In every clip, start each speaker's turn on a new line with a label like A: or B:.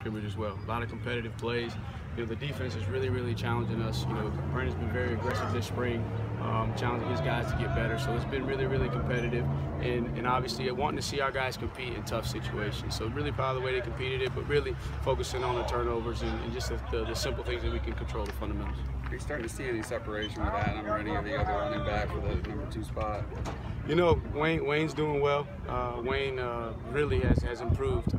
A: scrimmage as well. A lot of competitive plays. The defense is really challenging us. Brandon's been very aggressive this spring, challenging his guys to get better. So it's been really competitive, and obviously wanting to see our guys compete in tough situations. So really proud of the way they competed it, but really focusing on the turnovers and just the simple things that we can control, the fundamentals.
B: Are you starting to see any separation with Adam or any of the other running back for the #2 spot?
A: Wayne's doing well. Wayne really has improved.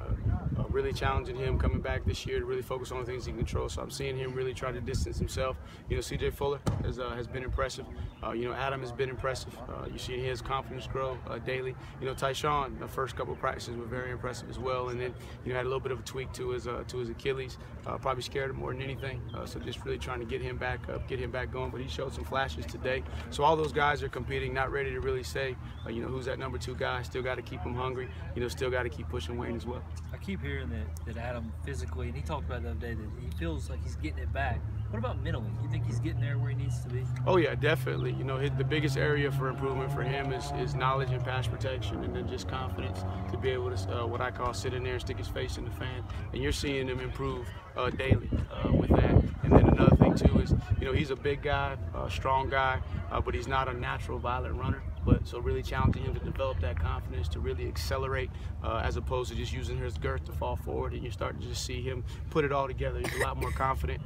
A: Really challenging him coming back this year to really focus on the things he can control. So I'm seeing him really try to distance himself. CJ Fuller has been impressive. Adam has been impressive. You see his confidence grow daily. Tyshawn, the first couple of practices were very impressive as well. And then had a little bit of a tweak to his Achilles. Probably scared him more than anything. So just really trying to get him back up, get him back going. But he showed some flashes today. So all those guys are competing, not ready to really say, who's that #2 guy. Still got to keep him hungry. Still got to keep pushing Wayne as well.
C: I keep hearing that Adam physically, and he talked about the other day that he feels like he's getting it back. What about mentally? You think he's getting there where he needs to be?
A: Oh yeah, definitely. The biggest area for improvement for him is knowledge and pass protection, and then just confidence to be able to what I call sit in there and stick his face in the fan. And you're seeing him improve daily with that. And then another thing too is he's a big guy, strong guy, but he's not a natural violent runner. So really challenging him to develop that confidence, to really accelerate as opposed to just using his girth to fall forward. And you're starting to just see him put it all together. He's a lot more confident.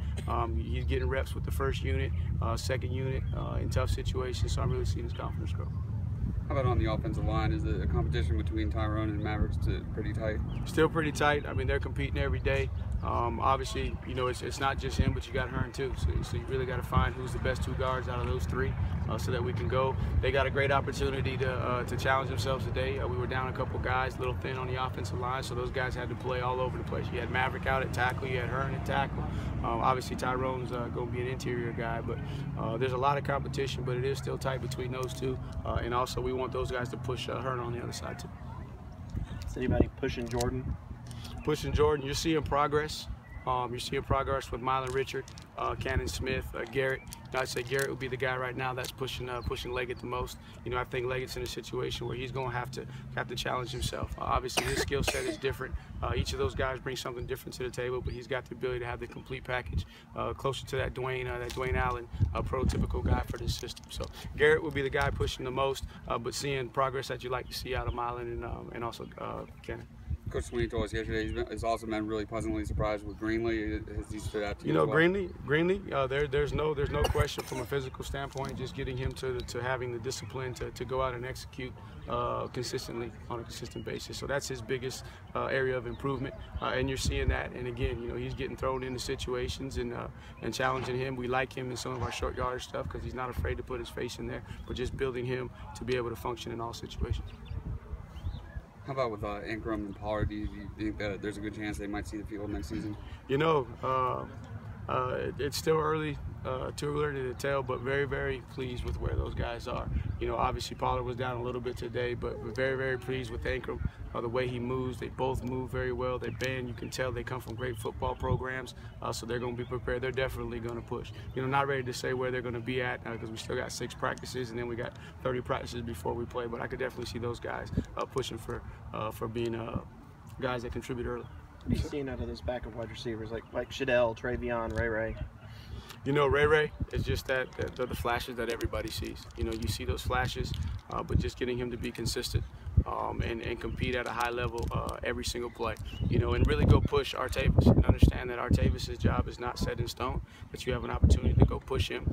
A: He's getting reps with the first unit, second unit in tough situations. So I'm really seeing his confidence grow.
B: How about on the offensive line? Is the competition between Tyrone and Mavericks pretty tight?
A: Still pretty tight. I mean, they're competing every day. Obviously, it's not just him, but you got Hearn too. So you really got to find who's the best 2 guards out of those 3 so that we can go. They got a great opportunity to challenge themselves today. We were down a couple guys, a little thin on the offensive line, so those guys had to play all over the place. You had Maverick out at tackle, you had Hearn at tackle. Obviously, Tyrone's going to be an interior guy, but there's a lot of competition, but it is still tight between those 2. And also, we want those guys to push Hearn on the other side too.
D: Is anybody pushing Jordan?
A: Pushing Jordan, you're seeing progress. You're seeing progress with Mylan Richard, Cannon Smith, Garrett. I'd say Garrett would be the guy right now that's pushing Leggett the most. I think Leggett's in a situation where he's going to have to challenge himself. Obviously, his skill set is different. Each of those guys brings something different to the table, but he's got the ability to have the complete package, closer to that Dwayne Allen, prototypical guy for this system. So Garrett would be the guy pushing the most, but seeing progress that you like to see out of Mylan and also Cannon.
B: Coach Sweeney told us yesterday he's also been really pleasantly surprised with Greenlee. Has he stood out to you?
A: Well? Greenlee, there's no question from a physical standpoint, just getting him to having the discipline to go out and execute consistently on a consistent basis. So that's his biggest area of improvement, and you're seeing that. And again, he's getting thrown into situations and challenging him. We like him in some of our short yardage stuff because he's not afraid to put his face in there, but just building him to be able to function in all situations.
B: How about with Ingram and Pollard? Do you think that there's a good chance they might see the field next season?
A: It's still early, too early to tell, but very pleased with where those guys are. Obviously Pollard was down a little bit today, but we're very pleased with Ingram. The way he moves, they both move very well. They bend. You can tell they come from great football programs, so they're going to be prepared. They're definitely going to push. Not ready to say where they're going to be at because we still got 6 practices, and then we got 30 practices before we play. But I could definitely see those guys pushing for being guys that contribute early.
D: What are you seeing out of those backup wide receivers like Shadell, Travion, Ray?
A: Ray is just the flashes that everybody sees. You see those flashes, but just getting him to be consistent and compete at a high level every single play. And really go push Artavis and understand that Artavis' job is not set in stone, but you have an opportunity to go push him.